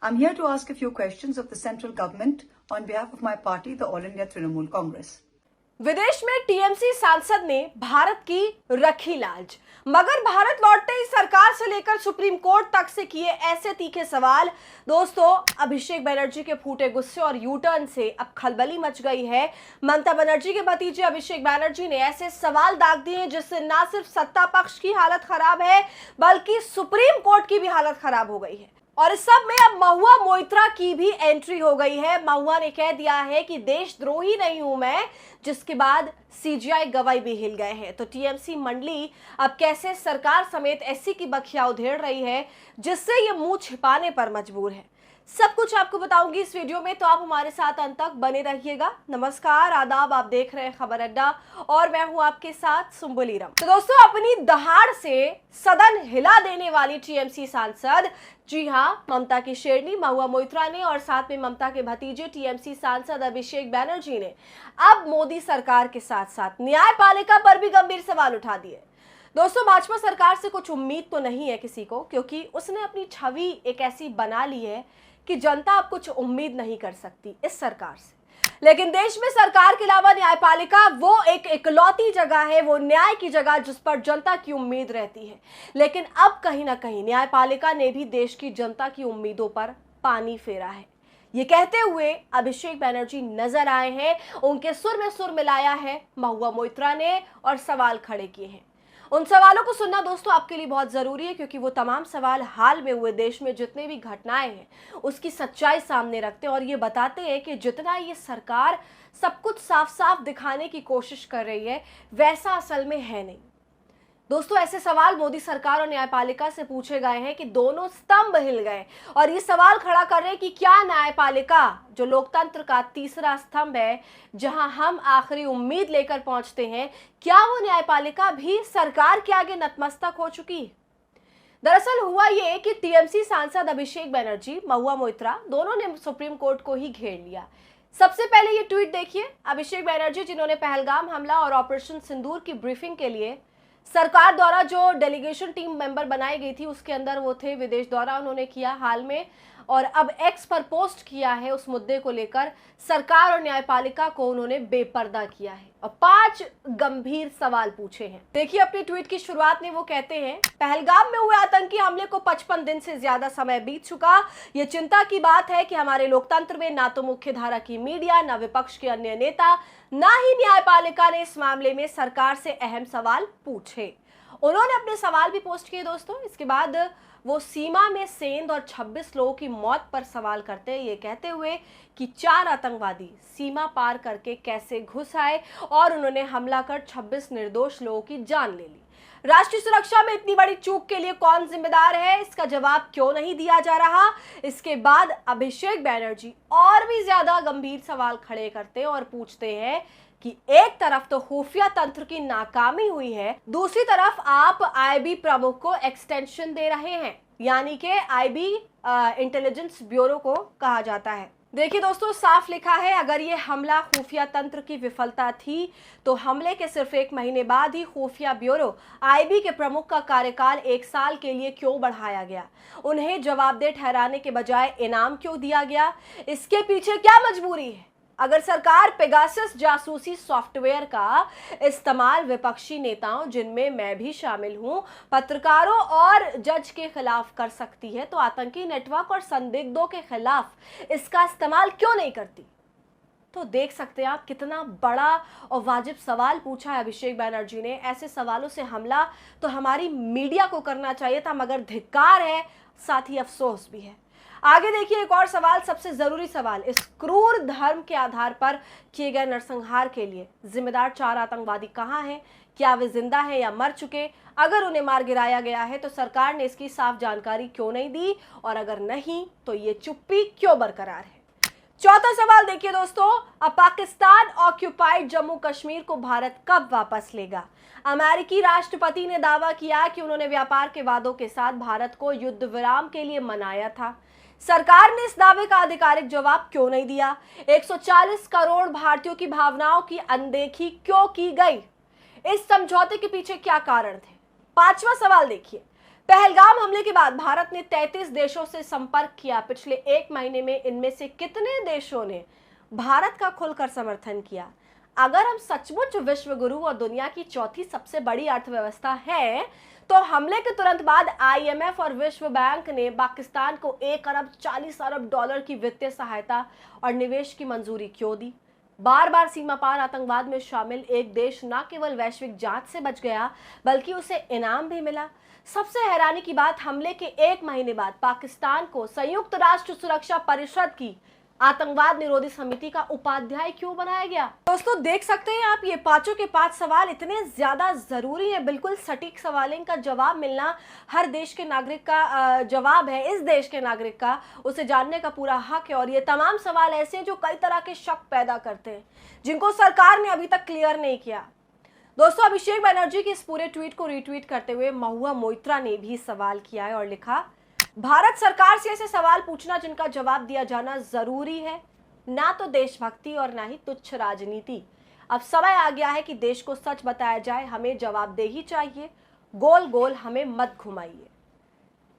I'm here to ask a few questions of the central government on behalf of my party, the All India Trinamool Congress. विदेश में TMC सांसद ने भारत की रखी लाज, मगर भारत लौटते ही सरकार से लेकर सुप्रीम कोर्ट तक से किए ऐसे तीखे सवाल। दोस्तों, अभिषेक बनर्जी के फूटे गुस्से और यू टर्न से अब खलबली मच गई है। ममता बनर्जी के भतीजे अभिषेक बनर्जी ने ऐसे सवाल दाग दिए जिससे न सिर्फ सत्ता पक्ष की हालत खराब है बल्कि सुप्रीम कोर्ट की भी हालत खराब हो गई है। और इस सब में अब महुआ मोइत्रा की भी एंट्री हो गई है। महुआ ने कह दिया है कि देशद्रोही नहीं हूं मैं, जिसके बाद सीजीआई गवाही भी हिल गए हैं। तो टीएमसी मंडली अब कैसे सरकार समेत एससी की बखिया उधेड़ रही है, जिससे ये मुंह छिपाने पर मजबूर है। सब कुछ आपको बताऊंगी इस वीडियो में, तो आप हमारे साथ अंत तक बने रहिएगा। नमस्कार, आदाब, आप देख रहे हैं खबर अड्डा और मैं हूं आपके साथ सुम्बुल ईरम। तो दोस्तों, अपनी दहाड़ से सदन हिला देने वाली टीएमसी सांसद, जी हां, ममता की शेरनी महुआ मोइत्रा ने और साथ में ममता के भतीजे टीएमसी सांसद अभिषेक बनर्जी ने अब मोदी सरकार के साथ साथ न्यायपालिका पर भी गंभीर सवाल उठा दिए। दोस्तों, भाजपा सरकार से कुछ उम्मीद तो नहीं है किसी को, क्योंकि उसने अपनी छवि एक ऐसी बना ली है कि जनता अब कुछ उम्मीद नहीं कर सकती इस सरकार से। लेकिन देश में सरकार के अलावा न्यायपालिका वो एक इकलौती जगह है, वो न्याय की जगह जिस पर जनता की उम्मीद रहती है। लेकिन अब कहीं ना कहीं न्यायपालिका ने भी देश की जनता की उम्मीदों पर पानी फेरा है। ये कहते हुए अभिषेक बनर्जी नजर आए हैं, उनके सुर में सुर मिलाया है महुआ मोइत्रा ने और सवाल खड़े किए हैं। उन सवालों को सुनना दोस्तों आपके लिए बहुत जरूरी है, क्योंकि वो तमाम सवाल हाल में हुए देश में जितने भी घटनाएं हैं उसकी सच्चाई सामने रखते हैं और ये बताते हैं कि जितना ये सरकार सब कुछ साफ साफ दिखाने की कोशिश कर रही है, वैसा असल में है नहीं। दोस्तों, ऐसे सवाल मोदी सरकार और न्यायपालिका से पूछे गए हैं कि दोनों स्तंभ हिल गए और ये सवाल खड़ा कर रहे हैं कि क्या न्यायपालिका, जो लोकतंत्र का तीसरा स्तंभ है, जहां हम आखिरी उम्मीद लेकर पहुंचते हैं, क्या वो न्यायपालिका भी सरकार के आगे नतमस्तक हो चुकी है? दरअसल हुआ ये कि टीएमसी सांसद अभिषेक बनर्जी, महुआ मोइत्रा दोनों ने सुप्रीम कोर्ट को ही घेर लिया। सबसे पहले ये ट्वीट देखिए। अभिषेक बनर्जी, जिन्होंने पहलगाम हमला और ऑपरेशन सिंदूर की ब्रीफिंग के लिए सरकार द्वारा जो डेलीगेशन टीम मेंबर बनाई गई थी उसके अंदर वो थे, विदेश दौरा उन्होंने किया हाल में और अब एक्स पर पोस्ट किया है उस मुद्दे को लेकर। सरकार और न्यायपालिका को उन्होंने बेपर्दा किया है और 5 गंभीर सवाल पूछे हैं। देखिए, अपनी ट्वीट की शुरुआत में वो कहते हैं, पहलगाम में हुए आतंकी हमले को 55 दिन से ज्यादा समय बीत चुका। ये चिंता की बात है कि हमारे लोकतंत्र में ना तो मुख्य धारा की मीडिया, ना विपक्ष के अन्य नेता, ना ही न्यायपालिका ने इस मामले में सरकार से अहम सवाल पूछे। उन्होंने अपने सवाल भी पोस्ट किए दोस्तों। इसके बाद वो सीमा में सेंध और 26 लोगों की मौत पर सवाल करते हैं, ये कहते हुए कि 4 आतंकवादी सीमा पार करके कैसे घुस आए और उन्होंने हमला कर 26 निर्दोष लोगों की जान ले ली। राष्ट्रीय सुरक्षा में इतनी बड़ी चूक के लिए कौन जिम्मेदार है, इसका जवाब क्यों नहीं दिया जा रहा? इसके बाद अभिषेक बनर्जी और भी ज्यादा गंभीर सवाल खड़े करते हैं और पूछते हैं कि एक तरफ तो खुफिया तंत्र की नाकामी हुई है, दूसरी तरफ आप आईबी प्रमुख को एक्सटेंशन दे रहे हैं, यानी कि आईबी इंटेलिजेंस ब्यूरो को कहा जाता है। देखिए दोस्तों, साफ लिखा है, अगर ये हमला खुफिया तंत्र की विफलता थी तो हमले के सिर्फ 1 महीने बाद ही खुफिया ब्यूरो आईबी के प्रमुख का कार्यकाल 1 साल के लिए क्यों बढ़ाया गया? उन्हें जवाबदेह ठहराने के बजाय इनाम क्यों दिया गया? इसके पीछे क्या मजबूरी है? अगर सरकार पेगासस जासूसी सॉफ्टवेयर का इस्तेमाल विपक्षी नेताओं, जिनमें मैं भी शामिल हूं, पत्रकारों और जज के खिलाफ कर सकती है, तो आतंकी नेटवर्क और संदिग्धों के खिलाफ इसका इस्तेमाल क्यों नहीं करती? तो देख सकते हैं आप कितना बड़ा और वाजिब सवाल पूछा है अभिषेक बनर्जी ने। ऐसे सवालों से हमला तो हमारी मीडिया को करना चाहिए था, मगर धिक्कार है, साथ ही अफसोस भी है। आगे देखिए, एक और सवाल, सबसे जरूरी सवाल, इस क्रूर धर्म के आधार पर किए गए नरसंहार के लिए जिम्मेदार 4 आतंकवादी कहां हैं? क्या वे जिंदा हैं या मर चुके? अगर उन्हें मार गिराया गया है तो सरकार ने इसकी साफ जानकारी क्यों नहीं दी, और अगर नहीं तो ये चुप्पी क्यों बरकरार है? चौथा सवाल देखिए दोस्तों, अब पाकिस्तान ऑक्यूपाइड जम्मू कश्मीर को भारत कब वापस लेगा? अमेरिकी राष्ट्रपति ने दावा किया कि उन्होंने व्यापार के वादों के साथ भारत को युद्ध विराम के लिए मनाया था। सरकार ने इस दावे का आधिकारिक जवाब क्यों नहीं दिया? 140 करोड़ भारतीयों की भावनाओं की अनदेखी क्यों की गई? इस समझौते के पीछे क्या कारण थे? 5वां सवाल देखिए, पहलगाम हमले के बाद भारत ने 33 देशों से संपर्क किया। पिछले एक महीने में इनमें से कितने देशों ने भारत का खुलकर समर्थन किया? अगर हम सचमुच विश्व गुरु और दुनिया की चौथी सबसे बड़ी अर्थव्यवस्था है, तो हमले के तुरंत बाद IMF और विश्व बैंक ने पाकिस्तान को 1 अरब 40 अरब डॉलर की वित्तीय सहायता और निवेश की मंजूरी क्यों दी? बार बार सीमा पार आतंकवाद में शामिल एक देश न केवल वैश्विक जांच से बच गया, बल्कि उसे इनाम भी मिला। सबसे हैरानी की बात, हमले के एक महीने बाद पाकिस्तान को संयुक्त राष्ट्र सुरक्षा परिषद की आतंकवाद निरोधी समिति का उपाध्याय क्यों बनाया गया? दोस्तों देख सकते हैं आप, ये पांचों के 5 सवाल इतने ज्यादा जरूरी है। बिल्कुल सटीक सवालों का जवाब मिलना हर देश के नागरिक का जवाब है। इस देश के नागरिक का उसे जानने का पूरा हक है। और ये तमाम सवाल ऐसे हैं जो कई तरह के शक पैदा करते हैं, जिनको सरकार ने अभी तक क्लियर नहीं किया। दोस्तों अभिषेक बनर्जी के इस पूरे ट्वीट को रीट्वीट करते हुए महुआ मोइत्रा ने भी सवाल किया है और लिखा, भारत सरकार से ऐसे सवाल पूछना जिनका जवाब दिया जाना जरूरी है, ना तो देशभक्ति और ना ही तुच्छ राजनीति। अब समय आ गया है कि देश को सच बताया जाए, हमें जवाबदेही चाहिए, गोल गोल हमें मत घुमाइए।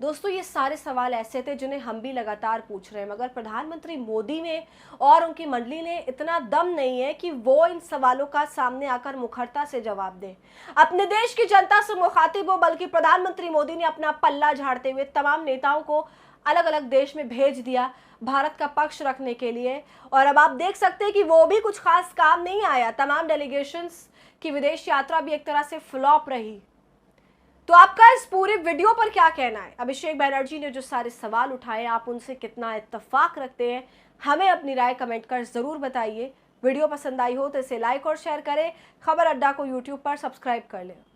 दोस्तों ये सारे सवाल ऐसे थे जिन्हें हम भी लगातार पूछ रहे हैं, मगर प्रधानमंत्री मोदी ने और उनकी मंडली ने इतना दम नहीं है कि वो इन सवालों का सामने आकर मुखरता से जवाब दें, अपने देश की जनता से मुखातिब हो। बल्कि प्रधानमंत्री मोदी ने अपना पल्ला झाड़ते हुए तमाम नेताओं को अलग अलग देश में भेज दिया भारत का पक्ष रखने के लिए। और अब आप देख सकते हैं कि वो भी कुछ खास काम नहीं आया। तमाम डेलीगेशंस की विदेश यात्रा भी एक तरह से फ्लॉप रही। तो आपका इस पूरे वीडियो पर क्या कहना है? अभिषेक बनर्जी ने जो सारे सवाल उठाए, आप उनसे कितना इत्तेफाक रखते हैं? हमें अपनी राय कमेंट कर जरूर बताइए। वीडियो पसंद आई हो तो इसे लाइक और शेयर करें। खबर अड्डा को यूट्यूब पर सब्सक्राइब कर लें।